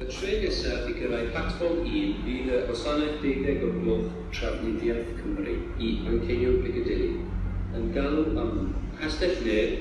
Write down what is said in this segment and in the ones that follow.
Y trên nesaf I gyrraedd platfform 1 bydd y gwasanaeth 12 o'r gloch Trafnidiaeth Cymru I Manceinion Piccadilly yn galw am Castell Nedd,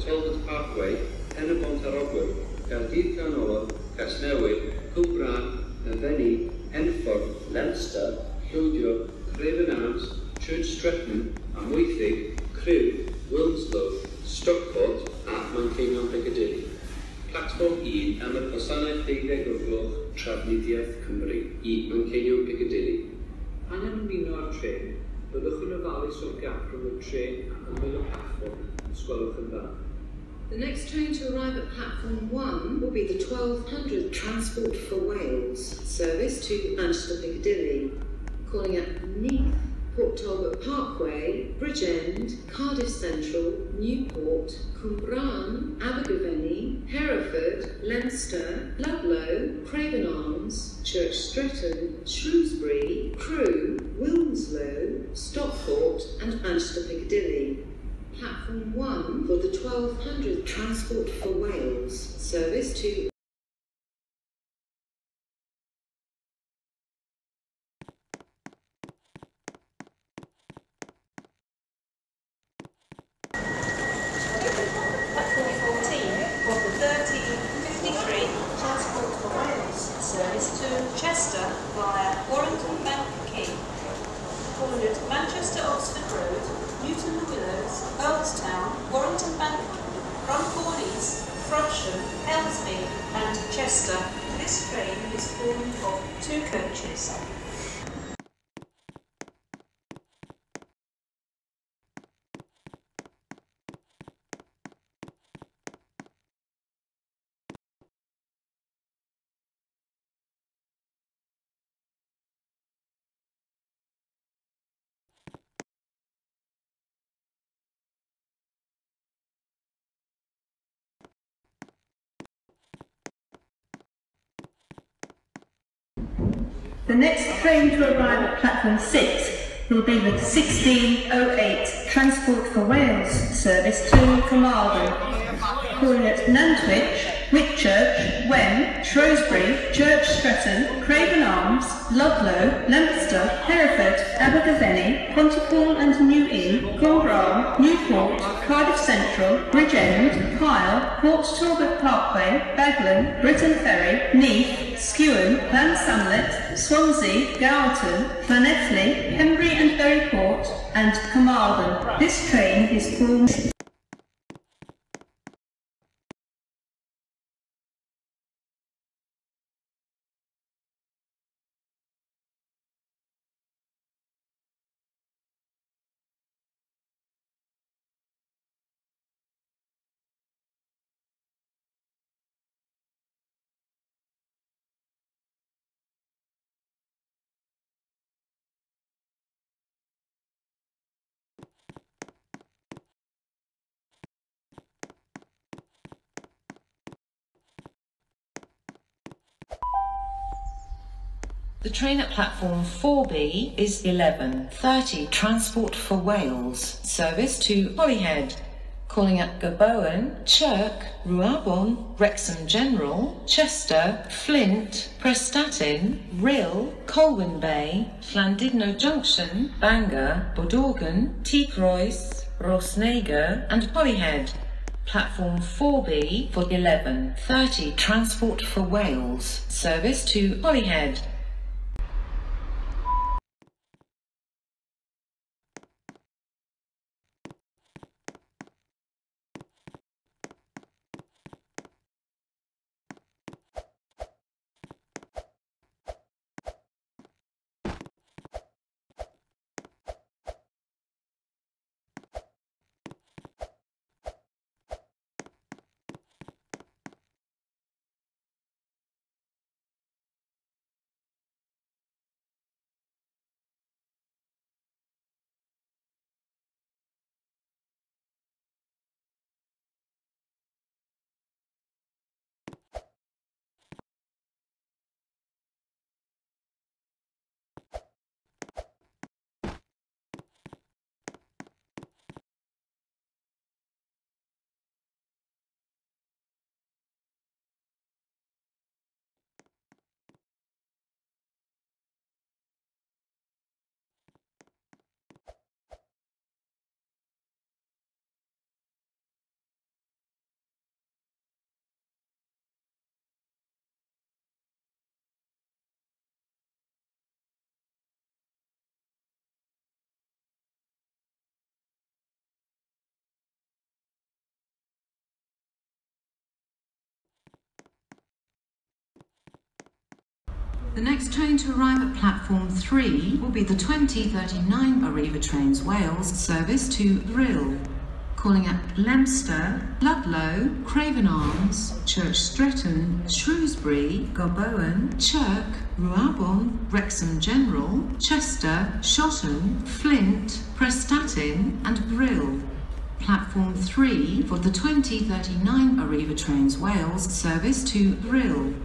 Talbot Parkway, Pen y Bont ar Ogwyr, Gaerdydd Ganolog, Casnewydd, Cwmbran, Nyfenni, Henffordd, Leinster, Llywdio, Train Annonments, Church Stretton, Amwythig, Crew, Wilmslow, Stockport a Manceinion Piccadilly. Platfform 1 am y gwasanaeth 12 o'r gloch Trafnidiaeth Cymru I Manceinion Piccadilly. Pan ymuno â'r tren, byddwch yn ofalus o'r gap rhwng y tren ac ymyl y platfform, ysgolwch yn dda. The next train to arrive at platform 1 will be the 1200 Transport for Wales service to Manchester Piccadilly, calling at Neath, Port Talbot Parkway, Bridgend, Cardiff Central, Newport, Cwmbran, Abergavenny, Hereford, Leinster, Ludlow, Craven Arms, Church Stretton, Shrewsbury, Crewe, Wilmslow, Stockport and Manchester Piccadilly. Platform 1 for the 1200 Transport for Wales service to service to Chester via Warrington Bank Quay, calling at Manchester Oxford Road, Newton the Willows, Earlstown, Warrington Bank, Runcorn East, Frodsham, Ellesmere and Chester. This train is formed of 2 coaches. The next train to arrive at platform 6 will be the 1608 Transport for Wales service to Carmarthen, calling at Nantwich, Whitchurch, Wen, Shrewsbury, Church Stretton, Craven Arms, Ludlow, Leinster, Hereford, Abergavenny, Pontypool and New Inn, Cwmbran, Newport, Cardiff Central, Bridgend, Pyle, Port Talbot Parkway, Baglan, Britton Ferry, Neath, Skewen, Llansamlet, Swansea, Gowerton, Llanelli, Pembrey and Berryport, and Carmarthen. This train is formed The train at platform 4B is 11:30 Transport for Wales service to Holyhead, calling at Gabowen, Chirk, Rhuabon, Wrexham General, Chester, Flint, Prestatyn, Rhyl, Colwyn Bay, Llandudno Junction, Bangor, Bodorgan, Teagroes, Rosnager and Holyhead. Platform 4B for 11:30 Transport for Wales service to Holyhead. The next train to arrive at platform 3 will be the 2039 Arriva Trains Wales service to Brill, calling at Leicester, Ludlow, Craven Arms, Church Stretton, Shrewsbury, Gobowen, Chirk, Ruabon, Wrexham General, Chester, Shotton, Flint, Prestatyn and Brill. Platform 3 for the 2039 Arriva Trains Wales service to Brill.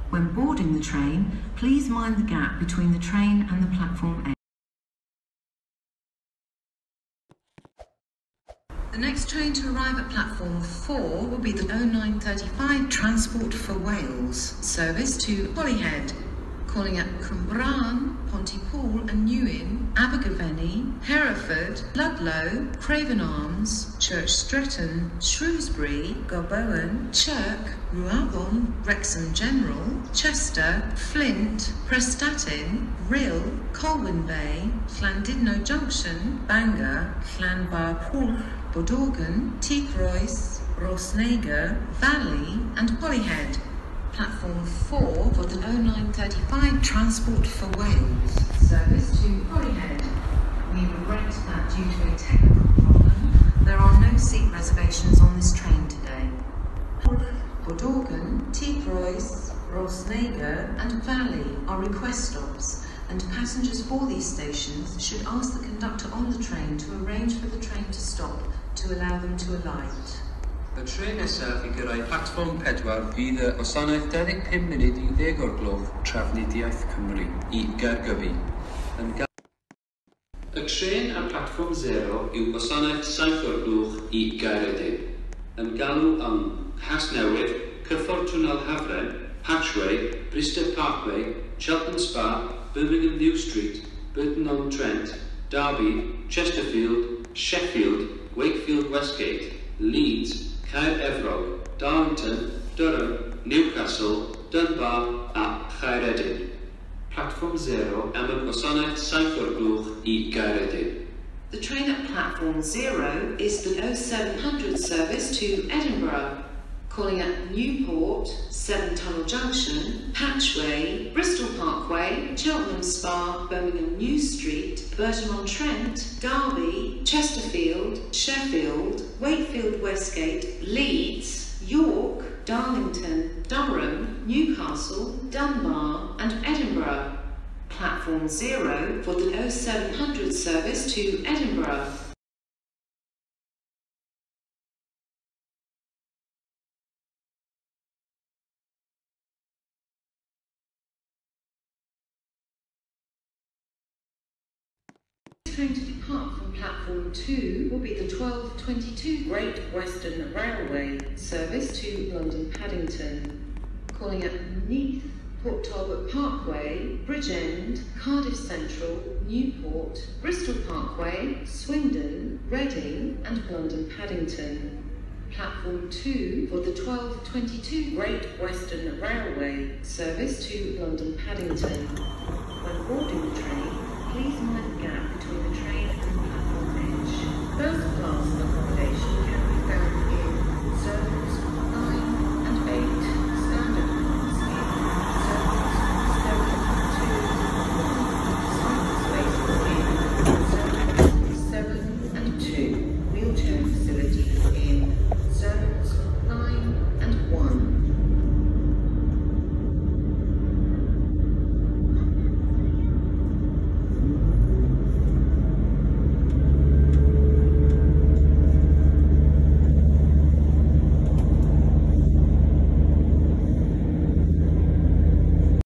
When boarding the train, please mind the gap between the train and the platform end. The next train to arrive at platform 4 will be the 0935 Transport for Wales service to Holyhead, calling at Cwmbran, Pontypool and Newin, Abergavenny, Hereford, Ludlow, Craven Arms, Church Stretton, Shrewsbury, Gobowen, Chirk, Ruabon, Wrexham General, Chester, Flint, Prestatyn, Rhyl, Colwyn Bay, Llandudno Junction, Bangor, Llanfairpwll, Bodorgan, Tygroes, Rosneger, Valley and Holyhead. Platform 4 for the 0935 Transport for Wales service to Holyhead. We regret that due to a technical problem, there are no seat reservations on this train today. Bodorgan, Tygroes, Rosneger and Valley are request stops, and passengers for these stations should ask the conductor on the train to arrange for the train to stop to allow them to alight. Y tren nesaf i gyrraedd platfform 4 fydd y gwasanaeth 25 munud i 10 o'r gloch Trafnidiaeth Cymru i Gaergybi. Y tren ar platfform 0 yw gwasanaeth 7 o'r gloch i Gaeredin, yn galw am Casnewydd, Cyffordd Twnnel Hafren, Patchway, Bristol Parkway, Cheltenham Spa, Birmingham New Street, Burton-on-Trent, Derby, Chesterfield, Sheffield, Wakefield Westgate, Leeds, Caer Efrog, Darlington, Durham, Newcastle, Dunbar a Caeredin. Platform 0 am y gwasanaeth 7 o'r gloch i Gaeredin. The train at platform 0 is the 0700 service to Edinburgh, calling at Newport, Seven Tunnel Junction, Patchway, Bristol Parkway, Cheltenham Spa, Birmingham New Street, Burton-on-Trent, Derby, Chesterfield, Sheffield, Wakefield Westgate, Leeds, York, Darlington, Durham, Newcastle, Dunbar and Edinburgh. Platform 0 for the 0700 service to Edinburgh. The train to depart from platform 2 will be the 1222 Great Western Railway service to London Paddington, calling at Neath, Port Talbot Parkway, Bridgend, Cardiff Central, Newport, Bristol Parkway, Swindon, Reading and London Paddington. Platform 2 for the 1222 Great Western Railway service to London Paddington. When boarding the train, please mind